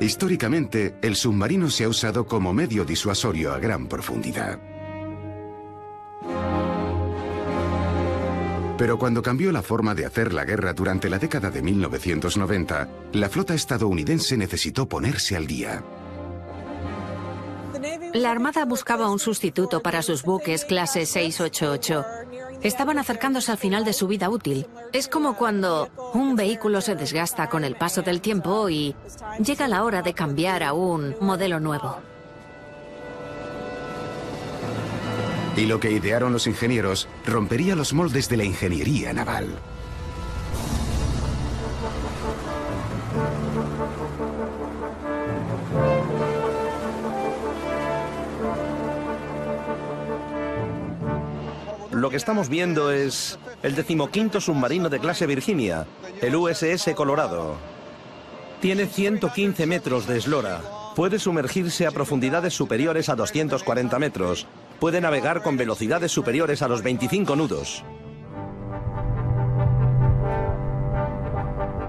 Históricamente, el submarino se ha usado como medio disuasorio a gran profundidad. Pero cuando cambió la forma de hacer la guerra durante la década de 1990, la flota estadounidense necesitó ponerse al día. La Armada buscaba un sustituto para sus buques clase 688. Estaban acercándose al final de su vida útil. Es como cuando un vehículo se desgasta con el paso del tiempo y llega la hora de cambiar a un modelo nuevo. Y lo que idearon los ingenieros rompería los moldes de la ingeniería naval. Lo que estamos viendo es el 15º submarino de clase Virginia, el USS Colorado. Tiene 115 metros de eslora. Puede sumergirse a profundidades superiores a 240 metros. Puede navegar con velocidades superiores a los 25 nudos.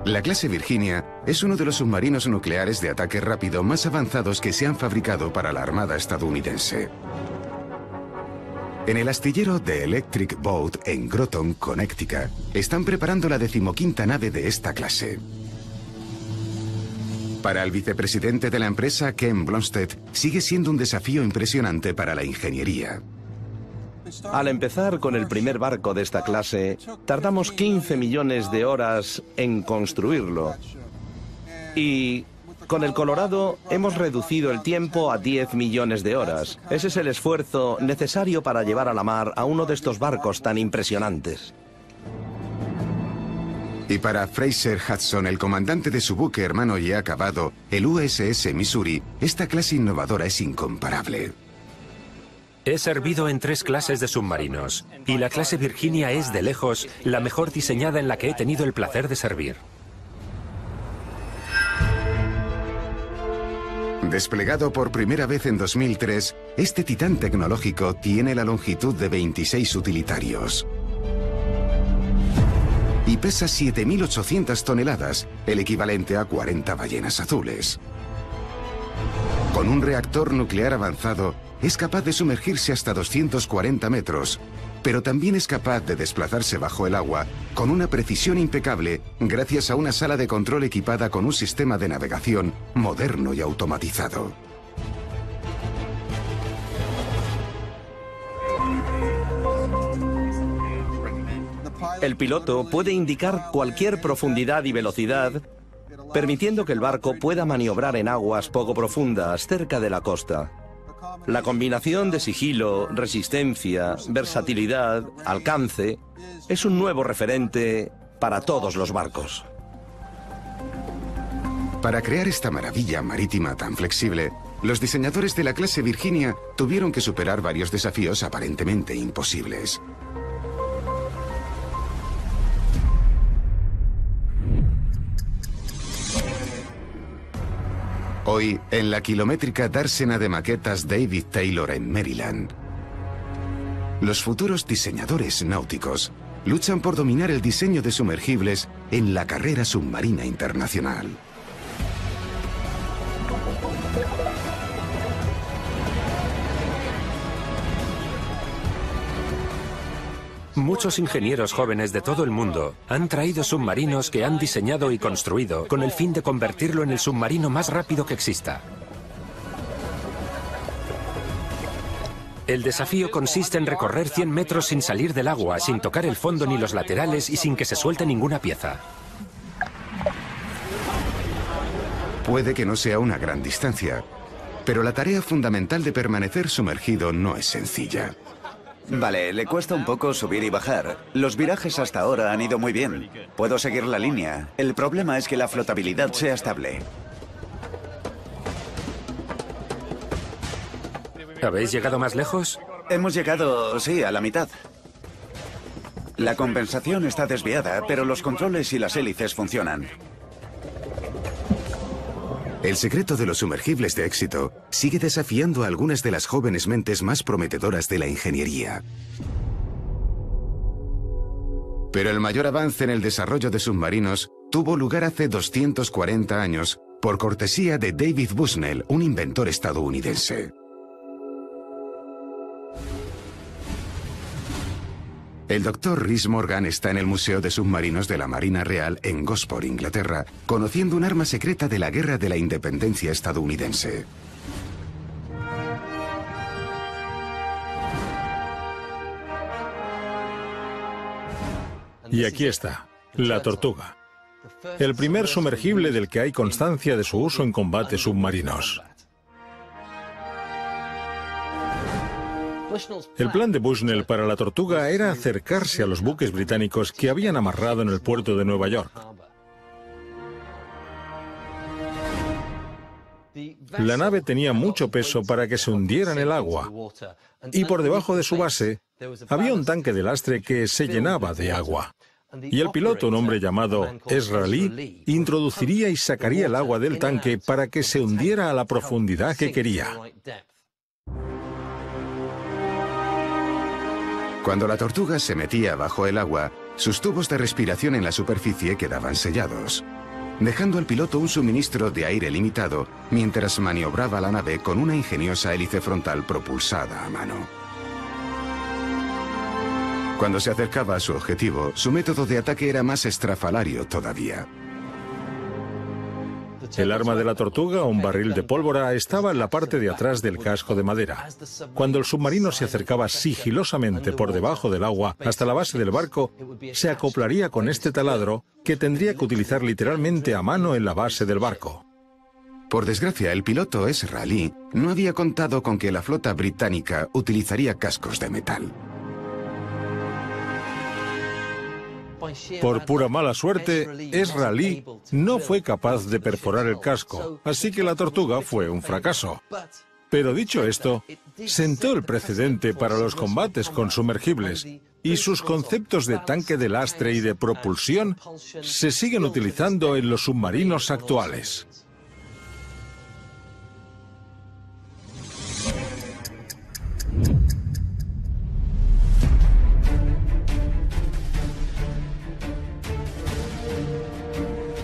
La clase Virginia es uno de los submarinos nucleares de ataque rápido más avanzados que se han fabricado para la Armada estadounidense. En el astillero de Electric Boat en Groton, Connecticut, están preparando la 15ª nave de esta clase. Para el vicepresidente de la empresa, Ken Blomstedt, sigue siendo un desafío impresionante para la ingeniería. Al empezar con el primer barco de esta clase, tardamos 15 millones de horas en construirlo. Y con el Colorado hemos reducido el tiempo a 10 millones de horas. Ese es el esfuerzo necesario para llevar a la mar a uno de estos barcos tan impresionantes. Y para Fraser Hudson, el comandante de su buque hermano ya acabado, el USS Missouri, esta clase innovadora es incomparable. He servido en 3 clases de submarinos, y la clase Virginia es, de lejos, la mejor diseñada en la que he tenido el placer de servir. Desplegado por primera vez en 2003, este titán tecnológico tiene la longitud de 26 utilitarios. Y pesa 7.800 toneladas, el equivalente a 40 ballenas azules. Con un reactor nuclear avanzado, es capaz de sumergirse hasta 240 metros, pero también es capaz de desplazarse bajo el agua con una precisión impecable gracias a una sala de control equipada con un sistema de navegación moderno y automatizado. El piloto puede indicar cualquier profundidad y velocidad, permitiendo que el barco pueda maniobrar en aguas poco profundas cerca de la costa. La combinación de sigilo, resistencia, versatilidad, alcance, es un nuevo referente para todos los barcos. Para crear esta maravilla marítima tan flexible, los diseñadores de la clase Virginia tuvieron que superar varios desafíos aparentemente imposibles. Hoy, en la kilométrica dársena de maquetas David Taylor en Maryland, los futuros diseñadores náuticos luchan por dominar el diseño de sumergibles en la carrera submarina internacional. Muchos ingenieros jóvenes de todo el mundo han traído submarinos que han diseñado y construido con el fin de convertirlo en el submarino más rápido que exista. El desafío consiste en recorrer 100 metros sin salir del agua, sin tocar el fondo ni los laterales y sin que se suelte ninguna pieza. Puede que no sea una gran distancia, pero la tarea fundamental de permanecer sumergido no es sencilla. Vale, le cuesta un poco subir y bajar. Los virajes hasta ahora han ido muy bien. Puedo seguir la línea. El problema es que la flotabilidad sea estable. ¿Habéis llegado más lejos? Hemos llegado, sí, a la mitad. La compensación está desviada, pero los controles y las hélices funcionan. El secreto de los sumergibles de éxito sigue desafiando a algunas de las jóvenes mentes más prometedoras de la ingeniería. Pero el mayor avance en el desarrollo de submarinos tuvo lugar hace 240 años, por cortesía de David Bushnell, un inventor estadounidense. El Dr. Rhys Morgan está en el Museo de Submarinos de la Marina Real en Gosport, Inglaterra, conociendo un arma secreta de la Guerra de la Independencia estadounidense. Y aquí está, la Tortuga. El primer sumergible del que hay constancia de su uso en combates submarinos. El plan de Bushnell para la Tortuga era acercarse a los buques británicos que habían amarrado en el puerto de Nueva York. La nave tenía mucho peso para que se hundiera en el agua, y por debajo de su base había un tanque de lastre que se llenaba de agua. Y el piloto, un hombre llamado Ezra Lee, introduciría y sacaría el agua del tanque para que se hundiera a la profundidad que quería. Cuando la Tortuga se metía bajo el agua, sus tubos de respiración en la superficie quedaban sellados, dejando al piloto un suministro de aire limitado mientras maniobraba la nave con una ingeniosa hélice frontal propulsada a mano. Cuando se acercaba a su objetivo, su método de ataque era más estrafalario todavía. El arma de la Tortuga, un barril de pólvora, estaba en la parte de atrás del casco de madera. Cuando el submarino se acercaba sigilosamente por debajo del agua hasta la base del barco, se acoplaría con este taladro que tendría que utilizar literalmente a mano en la base del barco. Por desgracia, el piloto Ezra Lee no había contado con que la flota británica utilizaría cascos de metal. Por pura mala suerte, Ezra Lee no fue capaz de perforar el casco, así que la Tortuga fue un fracaso. Pero dicho esto, sentó el precedente para los combates con sumergibles, y sus conceptos de tanque de lastre y de propulsión se siguen utilizando en los submarinos actuales.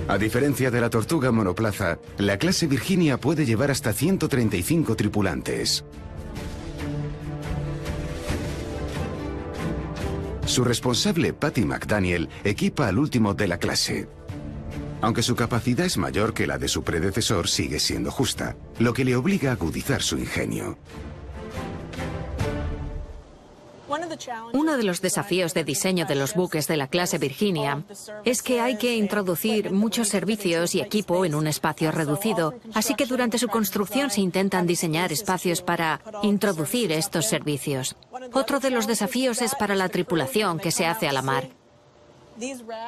A diferencia de la Tortuga monoplaza, la clase Virginia puede llevar hasta 135 tripulantes. Su responsable, Patty McDaniel, equipa al último de la clase. Aunque su capacidad es mayor que la de su predecesor, sigue siendo justa, lo que le obliga a agudizar su ingenio. Uno de los desafíos de diseño de los buques de la clase Virginia es que hay que introducir muchos servicios y equipo en un espacio reducido, así que durante su construcción se intentan diseñar espacios para introducir estos servicios. Otro de los desafíos es para la tripulación que se hace a la mar.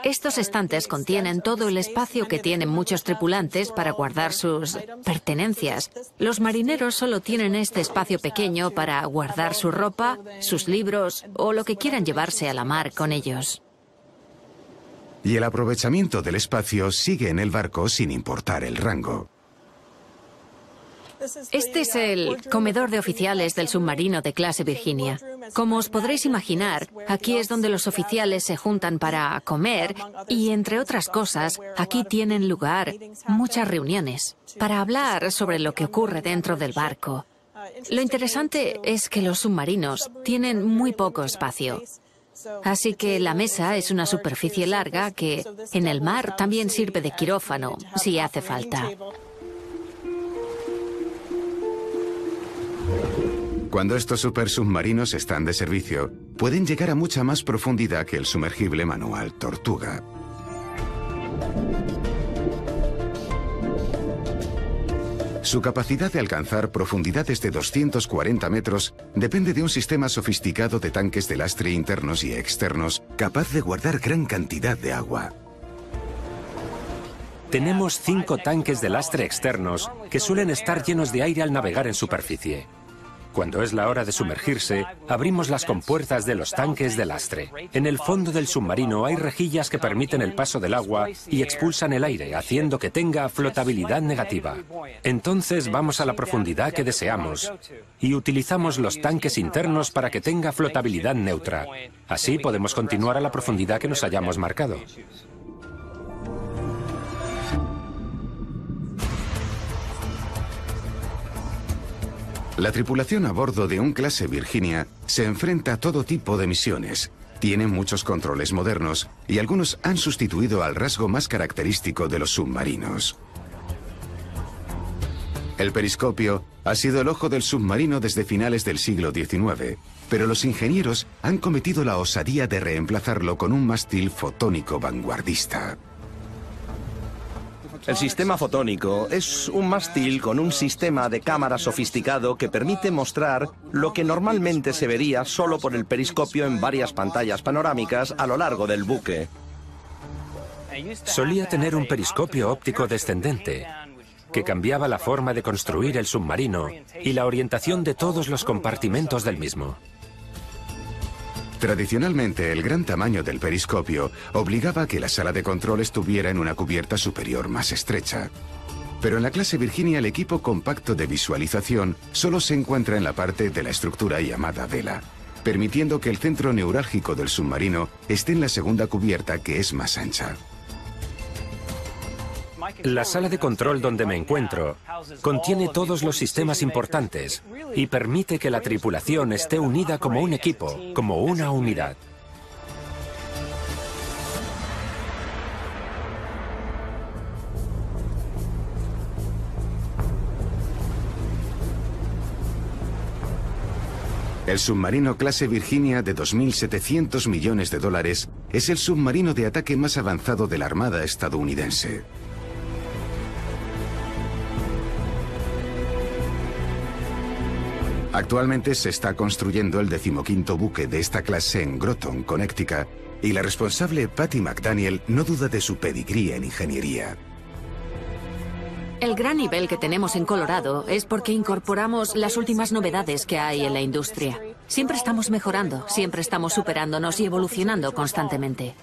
Estos estantes contienen todo el espacio que tienen muchos tripulantes para guardar sus pertenencias. Los marineros solo tienen este espacio pequeño para guardar su ropa, sus libros o lo que quieran llevarse a la mar con ellos. Y el aprovechamiento del espacio sigue en el barco sin importar el rango. Este es el comedor de oficiales del submarino de clase Virginia. Como os podréis imaginar, aquí es donde los oficiales se juntan para comer y, entre otras cosas, aquí tienen lugar muchas reuniones para hablar sobre lo que ocurre dentro del barco. Lo interesante es que los submarinos tienen muy poco espacio. Así que la mesa es una superficie larga que en el mar también sirve de quirófano si hace falta. Cuando estos supersubmarinos están de servicio, pueden llegar a mucha más profundidad que el sumergible manual Tortuga. Su capacidad de alcanzar profundidades de 240 metros depende de un sistema sofisticado de tanques de lastre internos y externos capaz de guardar gran cantidad de agua. Tenemos 5 tanques de lastre externos que suelen estar llenos de aire al navegar en superficie. Cuando es la hora de sumergirse, abrimos las compuertas de los tanques de lastre. En el fondo del submarino hay rejillas que permiten el paso del agua y expulsan el aire, haciendo que tenga flotabilidad negativa. Entonces vamos a la profundidad que deseamos y utilizamos los tanques internos para que tenga flotabilidad neutra. Así podemos continuar a la profundidad que nos hayamos marcado. La tripulación a bordo de un clase Virginia se enfrenta a todo tipo de misiones. Tiene muchos controles modernos y algunos han sustituido al rasgo más característico de los submarinos. El periscopio ha sido el ojo del submarino desde finales del siglo XIX, pero los ingenieros han cometido la osadía de reemplazarlo con un mástil fotónico vanguardista. El sistema fotónico es un mástil con un sistema de cámara sofisticado que permite mostrar lo que normalmente se vería solo por el periscopio en varias pantallas panorámicas a lo largo del buque. Solía tener un periscopio óptico descendente que cambiaba la forma de construir el submarino y la orientación de todos los compartimentos del mismo. Tradicionalmente, el gran tamaño del periscopio obligaba a que la sala de control estuviera en una cubierta superior más estrecha. Pero en la clase Virginia el equipo compacto de visualización solo se encuentra en la parte de la estructura llamada vela, permitiendo que el centro neurálgico del submarino esté en la segunda cubierta, que es más ancha. La sala de control donde me encuentro contiene todos los sistemas importantes y permite que la tripulación esté unida como un equipo, como una unidad. El submarino clase Virginia de 2.700 millones de dólares es el submarino de ataque más avanzado de la Armada estadounidense. Actualmente se está construyendo el 15º buque de esta clase en Groton, Connecticut, y la responsable Patty McDaniel no duda de su pedigrí en ingeniería. El gran nivel que tenemos en Colorado es porque incorporamos las últimas novedades que hay en la industria. Siempre estamos mejorando, siempre estamos superándonos y evolucionando constantemente.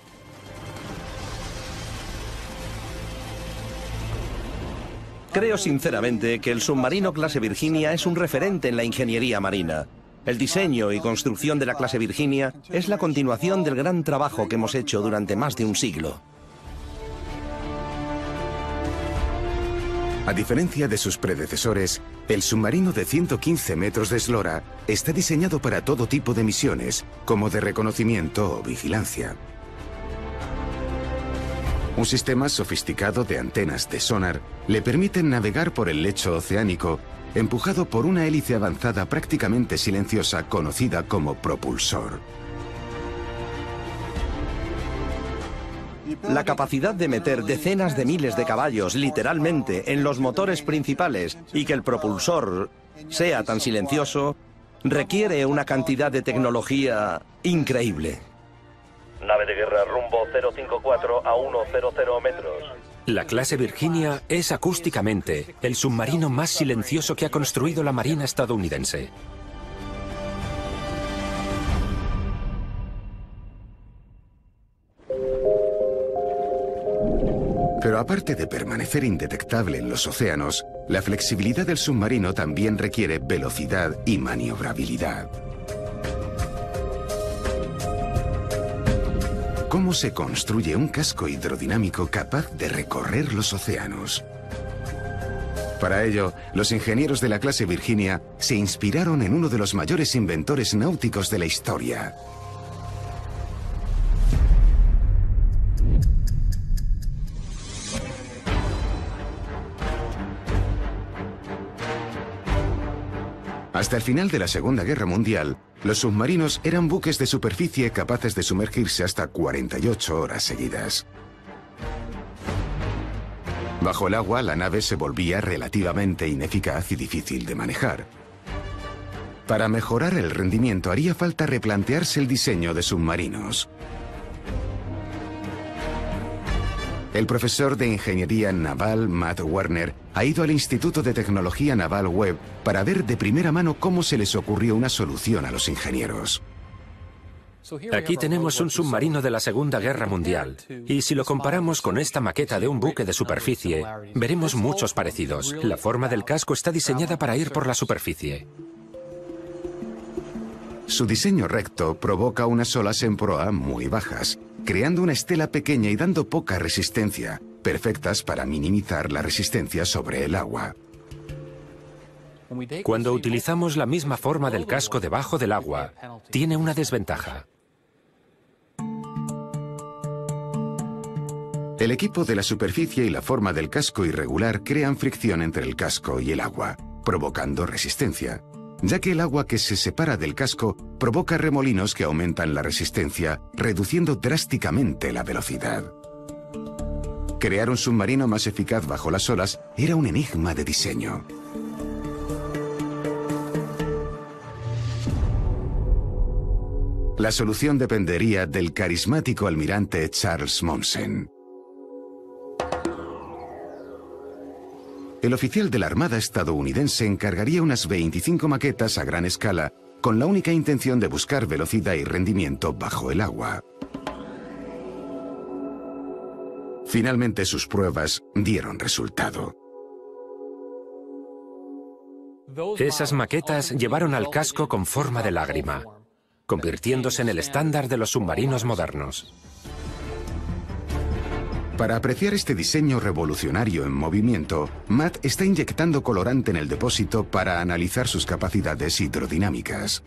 Creo sinceramente que el submarino clase Virginia es un referente en la ingeniería marina. El diseño y construcción de la clase Virginia es la continuación del gran trabajo que hemos hecho durante más de un siglo. A diferencia de sus predecesores, el submarino de 115 metros de eslora está diseñado para todo tipo de misiones, como de reconocimiento o vigilancia. Un sistema sofisticado de antenas de sonar le permiten navegar por el lecho oceánico, empujado por una hélice avanzada prácticamente silenciosa conocida como propulsor. La capacidad de meter decenas de miles de caballos, literalmente, en los motores principales y que el propulsor sea tan silencioso, requiere una cantidad de tecnología increíble. Nave de guerra rumbo 054 a 100 metros. La clase Virginia es acústicamente el submarino más silencioso que ha construido la Marina estadounidense. Pero aparte de permanecer indetectable en los océanos, la flexibilidad del submarino también requiere velocidad y maniobrabilidad. ¿Cómo se construye un casco hidrodinámico capaz de recorrer los océanos? Para ello, los ingenieros de la clase Virginia se inspiraron en uno de los mayores inventores náuticos de la historia. Hasta el final de la Segunda Guerra Mundial, los submarinos eran buques de superficie capaces de sumergirse hasta 48 horas seguidas. Bajo el agua, la nave se volvía relativamente ineficaz y difícil de manejar. Para mejorar el rendimiento haría falta replantearse el diseño de submarinos. El profesor de Ingeniería Naval Matt Werner ha ido al Instituto de Tecnología Naval Webb para ver de primera mano cómo se les ocurrió una solución a los ingenieros. Aquí tenemos un submarino de la Segunda Guerra Mundial, y si lo comparamos con esta maqueta de un buque de superficie, veremos muchos parecidos. La forma del casco está diseñada para ir por la superficie. Su diseño recto provoca unas olas en proa muy bajas, creando una estela pequeña y dando poca resistencia, perfectas para minimizar la resistencia sobre el agua. Cuando utilizamos la misma forma del casco debajo del agua, tiene una desventaja. El equipo de la superficie y la forma del casco irregular crean fricción entre el casco y el agua, provocando resistencia, ya que el agua que se separa del casco provoca remolinos que aumentan la resistencia, reduciendo drásticamente la velocidad. Crear un submarino más eficaz bajo las olas era un enigma de diseño. La solución dependería del carismático almirante Charles Monsen. El oficial de la Armada estadounidense encargaría unas 25 maquetas a gran escala con la única intención de buscar velocidad y rendimiento bajo el agua. Finalmente sus pruebas dieron resultado. Esas maquetas llevaron al casco con forma de lágrima, convirtiéndose en el estándar de los submarinos modernos. Para apreciar este diseño revolucionario en movimiento, Matt está inyectando colorante en el depósito para analizar sus capacidades hidrodinámicas.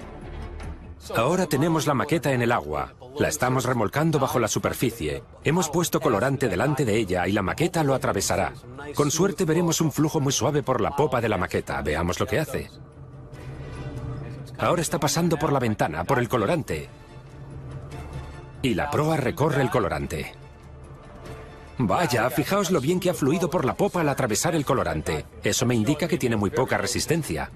Ahora tenemos la maqueta en el agua. La estamos remolcando bajo la superficie. Hemos puesto colorante delante de ella y la maqueta lo atravesará. Con suerte veremos un flujo muy suave por la popa de la maqueta. Veamos lo que hace. Ahora está pasando por la ventana, por el colorante. Y la proa recorre el colorante. Vaya, fijaos lo bien que ha fluido por la popa al atravesar el colorante. Eso me indica que tiene muy poca resistencia.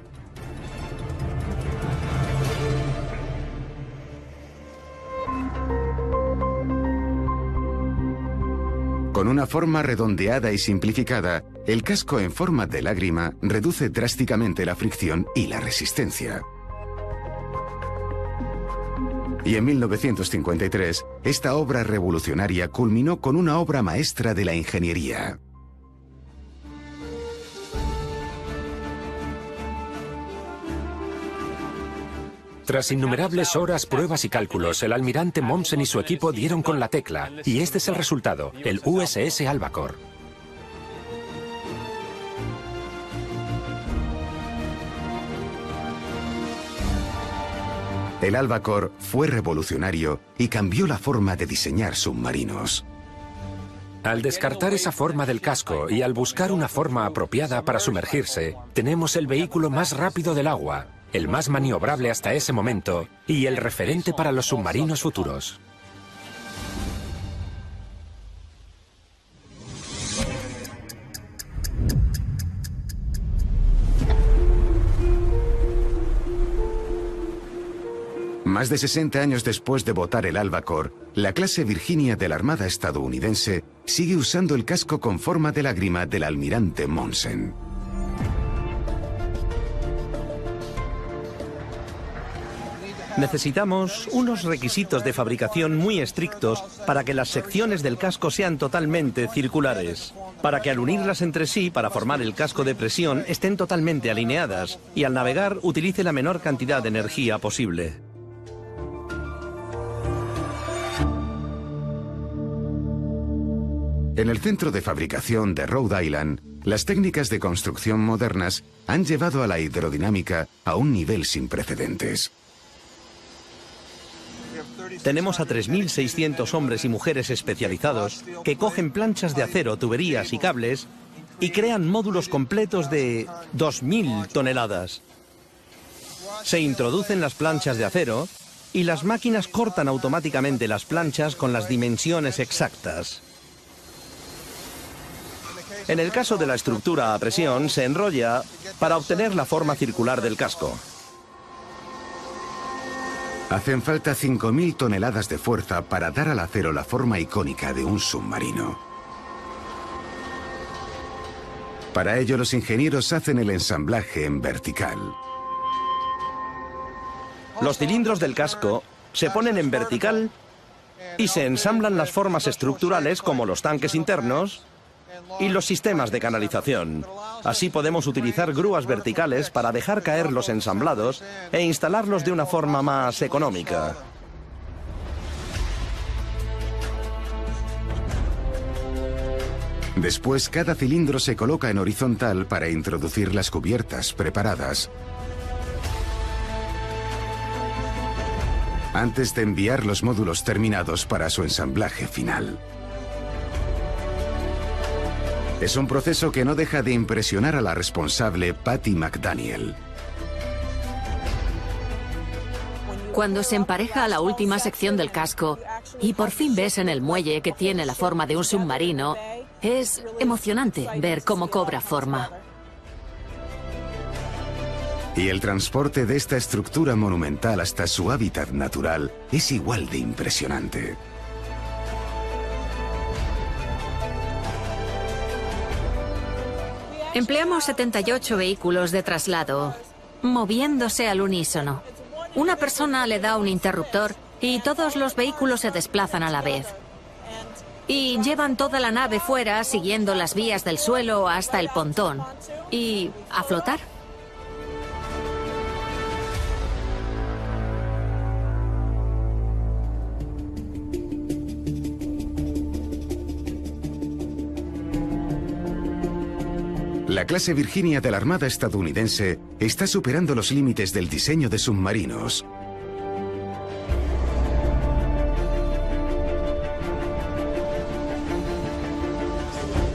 Con una forma redondeada y simplificada, el casco en forma de lágrima reduce drásticamente la fricción y la resistencia. Y en 1953, esta obra revolucionaria culminó con una obra maestra de la ingeniería. Tras innumerables horas, pruebas y cálculos, el almirante Mommsen y su equipo dieron con la tecla, y este es el resultado, el USS Albacore. El Albacore fue revolucionario y cambió la forma de diseñar submarinos. Al descartar esa forma del casco y al buscar una forma apropiada para sumergirse, tenemos el vehículo más rápido del agua, el más maniobrable hasta ese momento y el referente para los submarinos futuros. Más de 60 años después de botar el Albacore, la clase Virginia de la Armada estadounidense sigue usando el casco con forma de lágrima del almirante Mommsen. Necesitamos unos requisitos de fabricación muy estrictos para que las secciones del casco sean totalmente circulares, para que al unirlas entre sí para formar el casco de presión estén totalmente alineadas y al navegar utilice la menor cantidad de energía posible. En el centro de fabricación de Rhode Island, las técnicas de construcción modernas han llevado a la hidrodinámica a un nivel sin precedentes. Tenemos a 3.600 hombres y mujeres especializados que cogen planchas de acero, tuberías y cables y crean módulos completos de 2.000 toneladas. Se introducen las planchas de acero y las máquinas cortan automáticamente las planchas con las dimensiones exactas. En el caso de la estructura a presión, se enrolla para obtener la forma circular del casco. Hacen falta 5.000 toneladas de fuerza para dar al acero la forma icónica de un submarino. Para ello, los ingenieros hacen el ensamblaje en vertical. Los cilindros del casco se ponen en vertical y se ensamblan las formas estructurales como los tanques internos y los sistemas de canalización. Así podemos utilizar grúas verticales para dejar caer los ensamblados e instalarlos de una forma más económica. Después, cada cilindro se coloca en horizontal para introducir las cubiertas preparadas, antes de enviar los módulos terminados para su ensamblaje final. Es un proceso que no deja de impresionar a la responsable Patty McDaniel. Cuando se empareja a la última sección del casco y por fin ves en el muelle que tiene la forma de un submarino, es emocionante ver cómo cobra forma. Y el transporte de esta estructura monumental hasta su hábitat natural es igual de impresionante. Empleamos 78 vehículos de traslado, moviéndose al unísono. Una persona le da un interruptor y todos los vehículos se desplazan a la vez. Y llevan toda la nave fuera, siguiendo las vías del suelo hasta el pontón. Y a flotar. La clase Virginia de la Armada estadounidense está superando los límites del diseño de submarinos.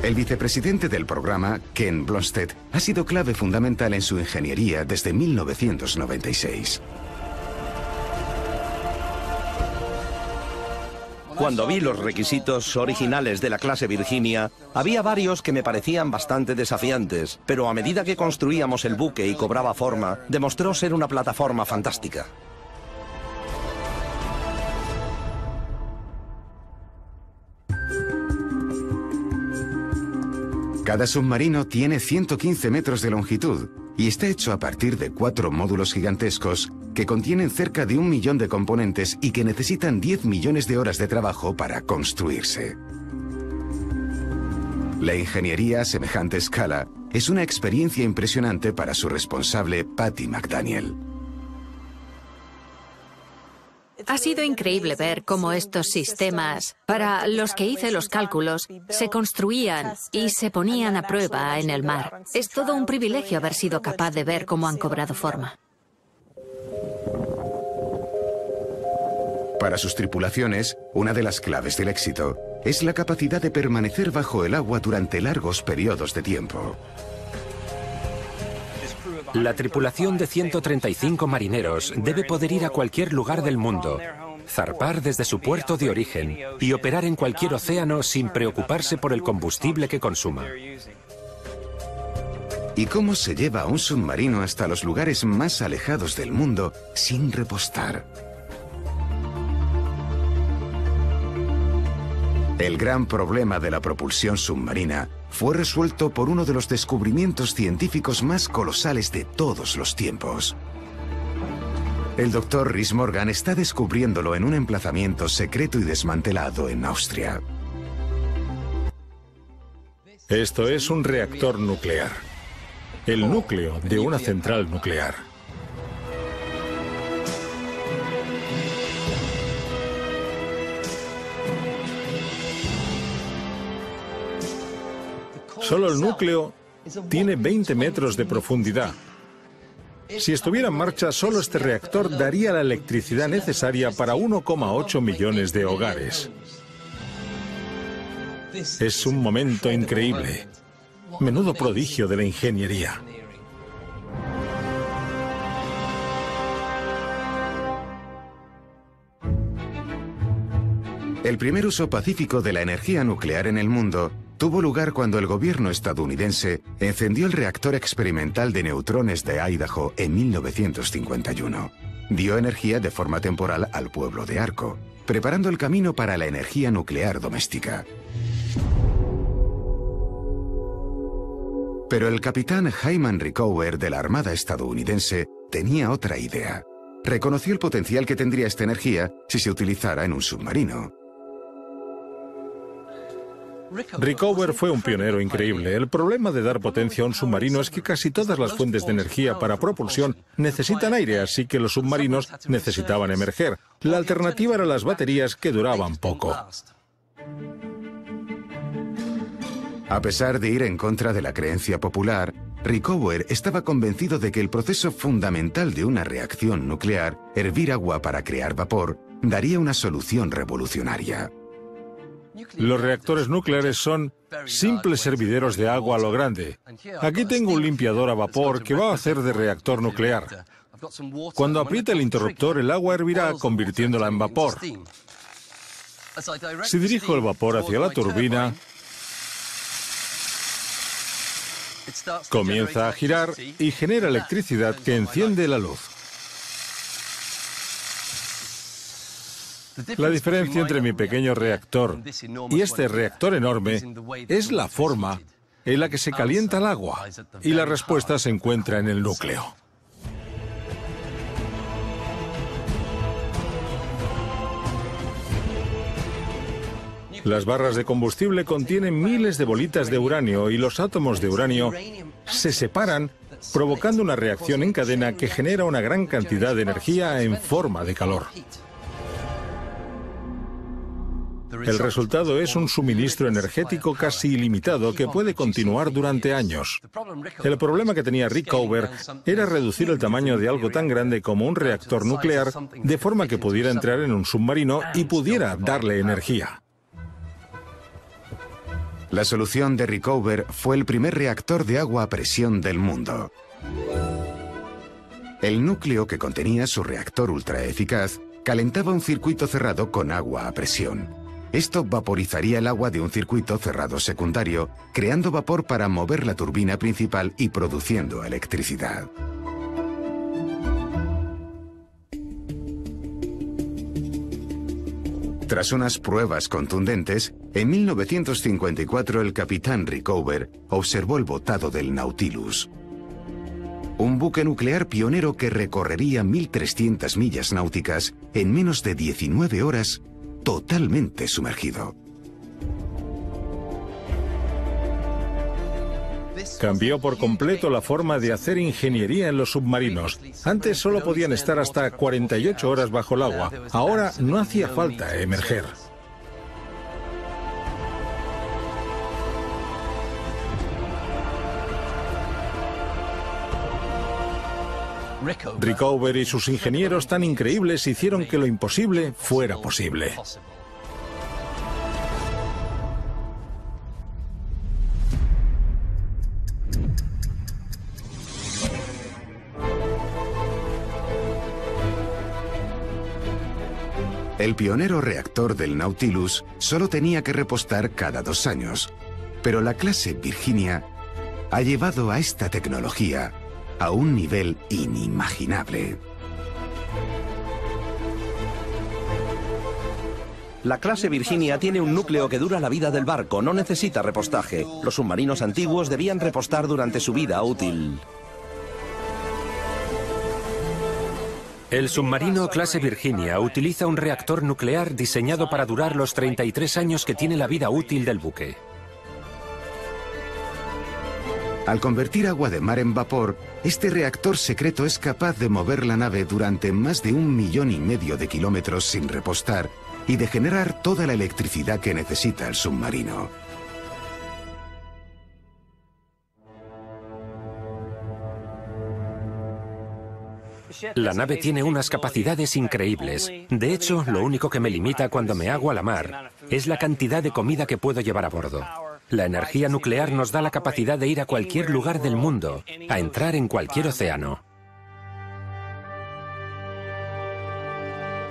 El vicepresidente del programa, Ken Blomstedt, ha sido clave fundamental en su ingeniería desde 1996. Cuando vi los requisitos originales de la clase Virginia, había varios que me parecían bastante desafiantes, pero a medida que construíamos el buque y cobraba forma, demostró ser una plataforma fantástica. Cada submarino tiene 115 metros de longitud y está hecho a partir de 4 módulos gigantescos que contienen cerca de 1 millón de componentes y que necesitan 10 millones de horas de trabajo para construirse. La ingeniería a semejante escala es una experiencia impresionante para su responsable, Patty McDaniel. Ha sido increíble ver cómo estos sistemas, para los que hice los cálculos, se construían y se ponían a prueba en el mar. Es todo un privilegio haber sido capaz de ver cómo han cobrado forma. Para sus tripulaciones, una de las claves del éxito es la capacidad de permanecer bajo el agua durante largos periodos de tiempo. La tripulación de 135 marineros debe poder ir a cualquier lugar del mundo, zarpar desde su puerto de origen y operar en cualquier océano sin preocuparse por el combustible que consuma. ¿Y cómo se lleva a un submarino hasta los lugares más alejados del mundo sin repostar? El gran problema de la propulsión submarina fue resuelto por uno de los descubrimientos científicos más colosales de todos los tiempos. El doctor Rhys Morgan está descubriéndolo en un emplazamiento secreto y desmantelado en Austria. Esto es un reactor nuclear. El núcleo de una central nuclear. Solo el núcleo tiene 20 metros de profundidad. Si estuviera en marcha, solo este reactor daría la electricidad necesaria para 1,8 millones de hogares. Es un momento increíble. Menudo prodigio de la ingeniería. El primer uso pacífico de la energía nuclear en el mundo tuvo lugar cuando el gobierno estadounidense encendió el reactor experimental de neutrones de Idaho en 1951. Dio energía de forma temporal al pueblo de Arco, preparando el camino para la energía nuclear doméstica. Pero el capitán Hyman Rickover de la Armada estadounidense tenía otra idea. Reconoció el potencial que tendría esta energía si se utilizara en un submarino. Rickover fue un pionero increíble. El problema de dar potencia a un submarino es que casi todas las fuentes de energía para propulsión necesitan aire, así que los submarinos necesitaban emerger. La alternativa eran las baterías, que duraban poco. A pesar de ir en contra de la creencia popular, Rickover estaba convencido de que el proceso fundamental de una reacción nuclear, hervir agua para crear vapor, daría una solución revolucionaria. Los reactores nucleares son simples hervideros de agua a lo grande. Aquí tengo un limpiador a vapor que va a hacer de reactor nuclear. Cuando apriete el interruptor, el agua hervirá, convirtiéndola en vapor. Si dirijo el vapor hacia la turbina, comienza a girar y genera electricidad que enciende la luz. La diferencia entre mi pequeño reactor y este reactor enorme es la forma en la que se calienta el agua, y la respuesta se encuentra en el núcleo. Las barras de combustible contienen miles de bolitas de uranio y los átomos de uranio se separan, provocando una reacción en cadena que genera una gran cantidad de energía en forma de calor. El resultado es un suministro energético casi ilimitado que puede continuar durante años. El problema que tenía Rickover era reducir el tamaño de algo tan grande como un reactor nuclear de forma que pudiera entrar en un submarino y pudiera darle energía. La solución de Rickover fue el primer reactor de agua a presión del mundo. El núcleo que contenía su reactor ultraeficaz calentaba un circuito cerrado con agua a presión. Esto vaporizaría el agua de un circuito cerrado secundario, creando vapor para mover la turbina principal y produciendo electricidad. Tras unas pruebas contundentes, en 1954 el capitán Rickover observó el botado del Nautilus. Un buque nuclear pionero que recorrería 1.300 millas náuticas en menos de 19 horas, totalmente sumergido. Cambió por completo la forma de hacer ingeniería en los submarinos. Antes solo podían estar hasta 48 horas bajo el agua. Ahora no hacía falta emerger. Rickover y sus ingenieros tan increíbles hicieron que lo imposible fuera posible. El pionero reactor del Nautilus solo tenía que repostar cada 2 años, pero la clase Virginia ha llevado a esta tecnología a un nivel inimaginable. La clase Virginia tiene un núcleo que dura la vida del barco, no necesita repostaje. Los submarinos antiguos debían repostar durante su vida útil. El submarino clase Virginia utiliza un reactor nuclear diseñado para durar los 33 años que tiene la vida útil del buque. Al convertir agua de mar en vapor, este reactor secreto es capaz de mover la nave durante más de 1,5 millones de kilómetros sin repostar y de generar toda la electricidad que necesita el submarino. La nave tiene unas capacidades increíbles. De hecho, lo único que me limita cuando me hago a la mar es la cantidad de comida que puedo llevar a bordo. La energía nuclear nos da la capacidad de ir a cualquier lugar del mundo, a entrar en cualquier océano.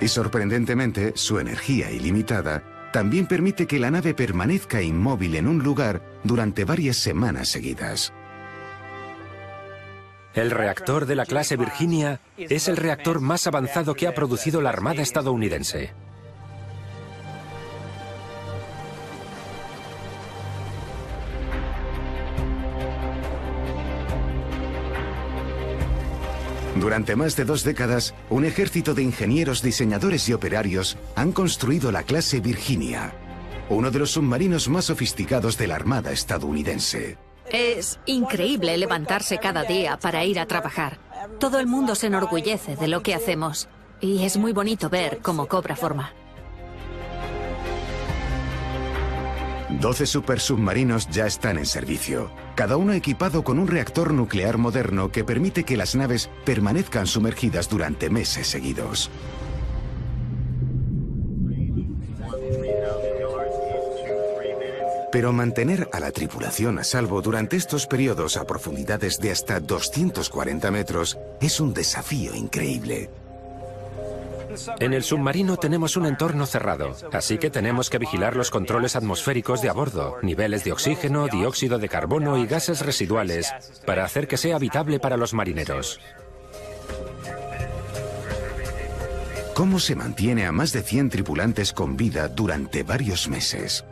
Y sorprendentemente, su energía ilimitada también permite que la nave permanezca inmóvil en un lugar durante varias semanas seguidas. El reactor de la clase Virginia es el reactor más avanzado que ha producido la Armada estadounidense. Durante más de 2 décadas, un ejército de ingenieros, diseñadores y operarios han construido la clase Virginia, uno de los submarinos más sofisticados de la Armada estadounidense. Es increíble levantarse cada día para ir a trabajar. Todo el mundo se enorgullece de lo que hacemos y es muy bonito ver cómo cobra forma. 12 supersubmarinos ya están en servicio, cada uno equipado con un reactor nuclear moderno que permite que las naves permanezcan sumergidas durante meses seguidos. Pero mantener a la tripulación a salvo durante estos periodos a profundidades de hasta 240 metros es un desafío increíble. En el submarino tenemos un entorno cerrado, así que tenemos que vigilar los controles atmosféricos de a bordo, niveles de oxígeno, dióxido de carbono y gases residuales, para hacer que sea habitable para los marineros. ¿Cómo se mantiene a más de 100 tripulantes con vida durante varios meses?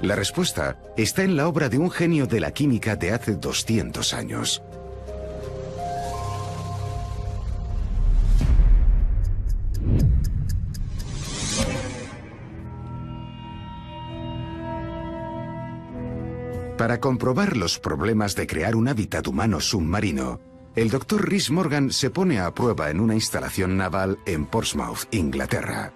La respuesta está en la obra de un genio de la química de hace 200 años. Para comprobar los problemas de crear un hábitat humano submarino, el Dr. Rhys Morgan se pone a prueba en una instalación naval en Portsmouth, Inglaterra.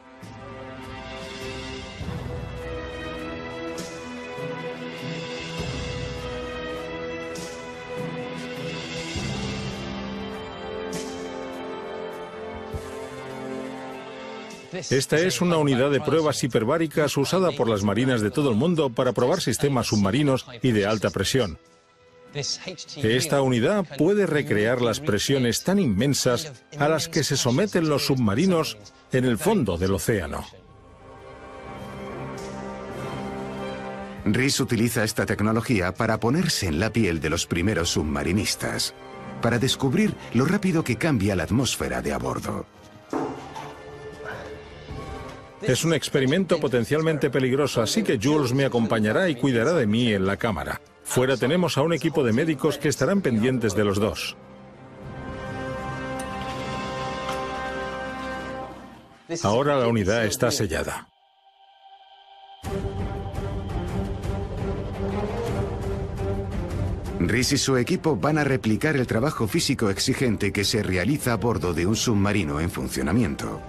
Esta es una unidad de pruebas hiperbáricas usada por las marinas de todo el mundo para probar sistemas submarinos y de alta presión. Esta unidad puede recrear las presiones tan inmensas a las que se someten los submarinos en el fondo del océano. Rhys utiliza esta tecnología para ponerse en la piel de los primeros submarinistas, para descubrir lo rápido que cambia la atmósfera de a bordo. Es un experimento potencialmente peligroso, así que Jules me acompañará y cuidará de mí en la cámara. Fuera tenemos a un equipo de médicos que estarán pendientes de los dos. Ahora la unidad está sellada. Rhys y su equipo van a replicar el trabajo físico exigente que se realiza a bordo de un submarino en funcionamiento.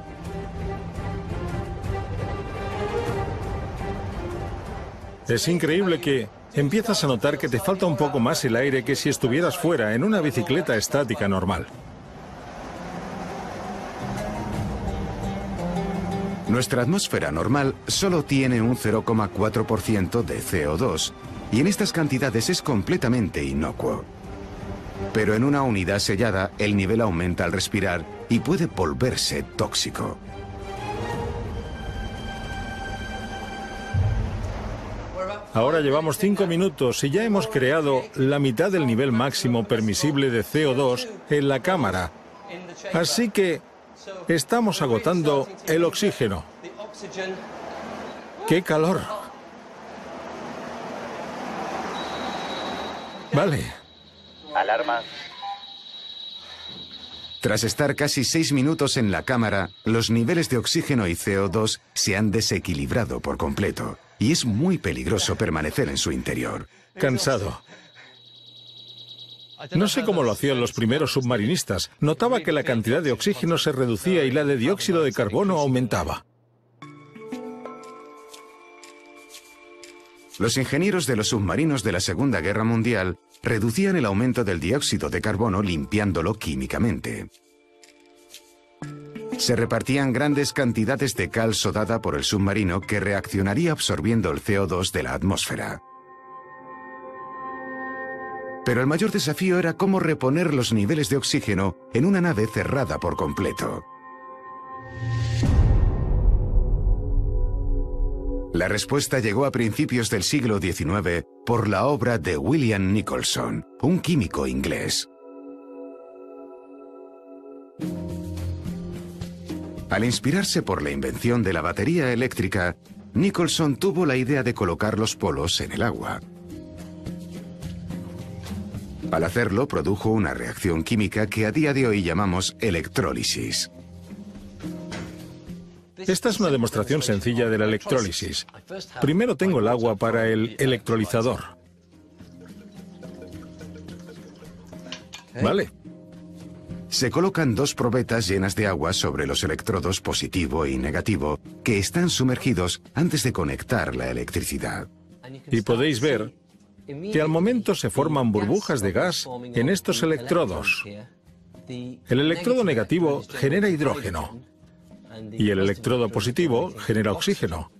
Es increíble que empiezas a notar que te falta un poco más el aire que si estuvieras fuera en una bicicleta estática normal. Nuestra atmósfera normal solo tiene un 0,4% de CO2 y en estas cantidades es completamente inocuo. Pero en una unidad sellada el nivel aumenta al respirar y puede volverse tóxico. Ahora llevamos 5 minutos y ya hemos creado la mitad del nivel máximo permisible de CO2 en la cámara. Así que estamos agotando el oxígeno. ¡Qué calor! Vale. Alarma. Tras estar casi 6 minutos en la cámara, los niveles de oxígeno y CO2 se han desequilibrado por completo y es muy peligroso permanecer en su interior. Cansado. No sé cómo lo hacían los primeros submarinistas. Notaba que la cantidad de oxígeno se reducía y la de dióxido de carbono aumentaba. Los ingenieros de los submarinos de la Segunda Guerra Mundial reducían el aumento del dióxido de carbono limpiándolo químicamente. Se repartían grandes cantidades de cal sodada por el submarino que reaccionaría absorbiendo el CO2 de la atmósfera. Pero el mayor desafío era cómo reponer los niveles de oxígeno en una nave cerrada por completo. La respuesta llegó a principios del siglo XIX por la obra de William Nicholson, un químico inglés. Al inspirarse por la invención de la batería eléctrica, Nicholson tuvo la idea de colocar los polos en el agua. Al hacerlo, produjo una reacción química que a día de hoy llamamos electrólisis. Esta es una demostración sencilla de la electrólisis. Primero tengo el agua para el electrolizador. ¿Vale? Se colocan dos probetas llenas de agua sobre los electrodos positivo y negativo que están sumergidos antes de conectar la electricidad. Y podéis ver que al momento se forman burbujas de gas en estos electrodos. El electrodo negativo genera hidrógeno y el electrodo positivo genera oxígeno.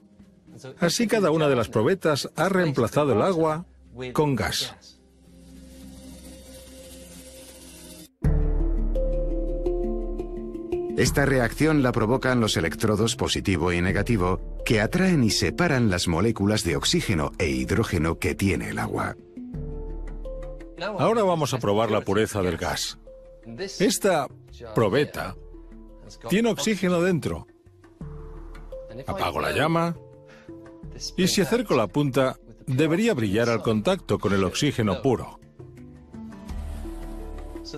Así cada una de las probetas ha reemplazado el agua con gas. Esta reacción la provocan los electrodos positivo y negativo, que atraen y separan las moléculas de oxígeno e hidrógeno que tiene el agua. Ahora vamos a probar la pureza del gas. Esta probeta tiene oxígeno dentro. Apago la llama y si acerco la punta, debería brillar al contacto con el oxígeno puro.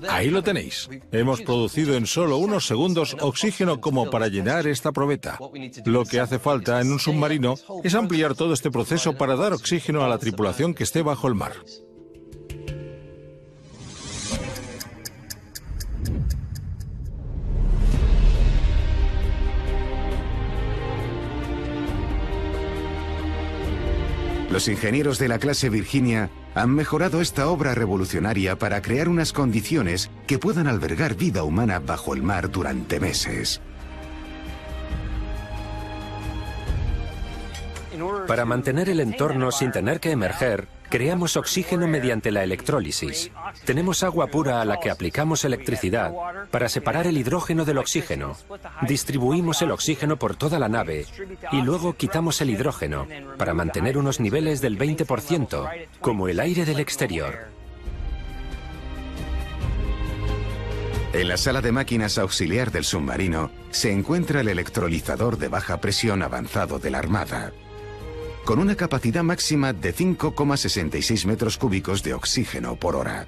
Ahí lo tenéis. Hemos producido en solo unos segundos oxígeno como para llenar esta probeta. Lo que hace falta en un submarino es ampliar todo este proceso para dar oxígeno a la tripulación que esté bajo el mar. Los ingenieros de la clase Virginia han mejorado esta obra revolucionaria para crear unas condiciones que puedan albergar vida humana bajo el mar durante meses. Para mantener el entorno sin tener que emerger, creamos oxígeno mediante la electrólisis. Tenemos agua pura a la que aplicamos electricidad para separar el hidrógeno del oxígeno. Distribuimos el oxígeno por toda la nave y luego quitamos el hidrógeno para mantener unos niveles del 20%, como el aire del exterior. En la sala de máquinas auxiliar del submarino se encuentra el electrolizador de baja presión avanzado de la Armada, con una capacidad máxima de 5,66 metros cúbicos de oxígeno por hora.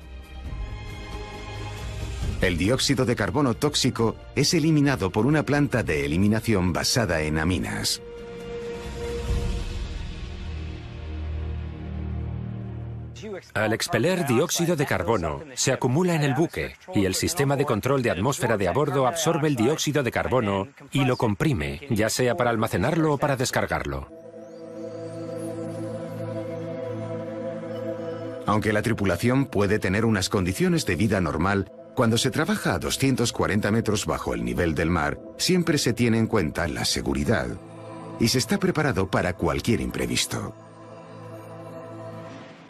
El dióxido de carbono tóxico es eliminado por una planta de eliminación basada en aminas. Al expeler dióxido de carbono, se acumula en el buque y el sistema de control de atmósfera de a bordo absorbe el dióxido de carbono y lo comprime, ya sea para almacenarlo o para descargarlo. Aunque la tripulación puede tener unas condiciones de vida normal, cuando se trabaja a 240 metros bajo el nivel del mar, siempre se tiene en cuenta la seguridad y se está preparado para cualquier imprevisto.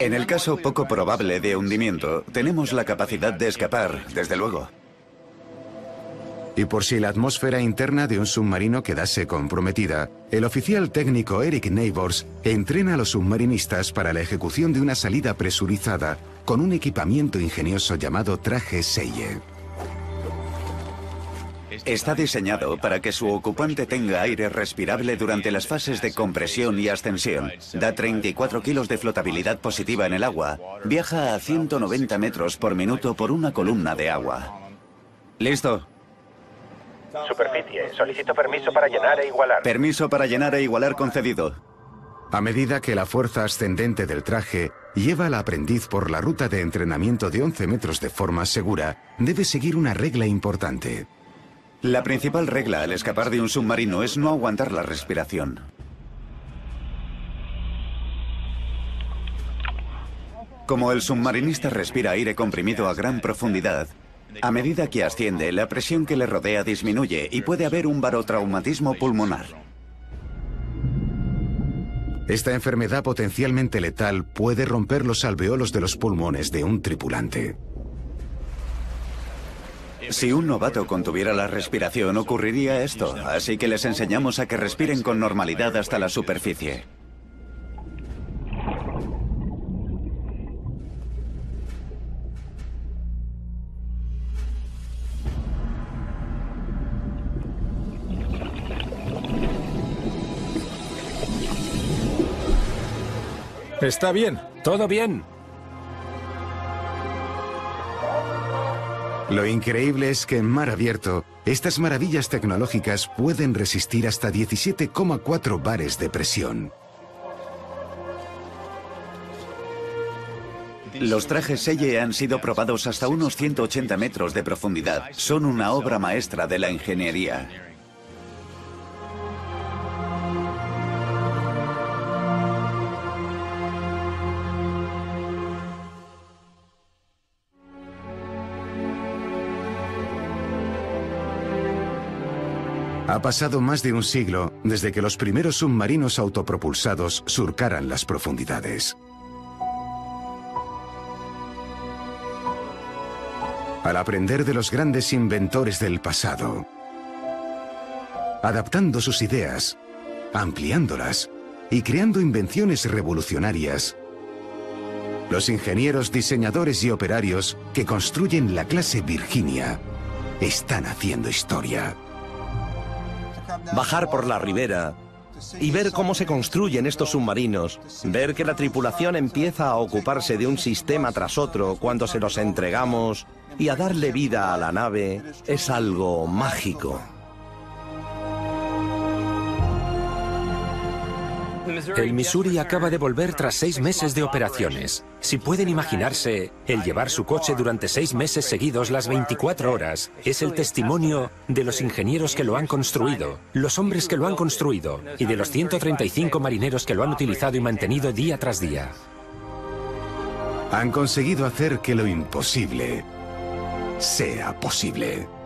En el caso poco probable de hundimiento, tenemos la capacidad de escapar, desde luego. Y por si la atmósfera interna de un submarino quedase comprometida, el oficial técnico Eric Neighbors entrena a los submarinistas para la ejecución de una salida presurizada con un equipamiento ingenioso llamado traje Seye. Está diseñado para que su ocupante tenga aire respirable durante las fases de compresión y ascensión. Da 34 kilos de flotabilidad positiva en el agua. Viaja a 190 metros por minuto por una columna de agua. ¡Listo! Superficie. Solicito permiso para llenar e igualar. Permiso para llenar e igualar concedido. A medida que la fuerza ascendente del traje lleva al aprendiz por la ruta de entrenamiento de 11 metros de forma segura, debe seguir una regla importante. La principal regla al escapar de un submarino es no aguantar la respiración. Como el submarinista respira aire comprimido a gran profundidad, a medida que asciende, la presión que le rodea disminuye y puede haber un barotraumatismo pulmonar. Esta enfermedad potencialmente letal puede romper los alveolos de los pulmones de un tripulante. Si un novato contuviera la respiración, ocurriría esto, así que les enseñamos a que respiren con normalidad hasta la superficie. Está bien. ¿Todo bien? Lo increíble es que en mar abierto, estas maravillas tecnológicas pueden resistir hasta 17,4 bares de presión. Los trajes Selle han sido probados hasta unos 180 metros de profundidad. Son una obra maestra de la ingeniería. Ha pasado más de un siglo desde que los primeros submarinos autopropulsados surcaran las profundidades. Al aprender de los grandes inventores del pasado, adaptando sus ideas, ampliándolas y creando invenciones revolucionarias, los ingenieros, diseñadores y operarios que construyen la clase Virginia están haciendo historia. Bajar por la ribera y ver cómo se construyen estos submarinos, ver que la tripulación empieza a ocuparse de un sistema tras otro cuando se los entregamos y a darle vida a la nave, es algo mágico. El Missouri acaba de volver tras 6 meses de operaciones. Si pueden imaginarse, el llevar su coche durante 6 meses seguidos las 24 horas es el testimonio de los ingenieros que lo han construido, los hombres que lo han construido y de los 135 marineros que lo han utilizado y mantenido día tras día. Han conseguido hacer que lo imposible sea posible.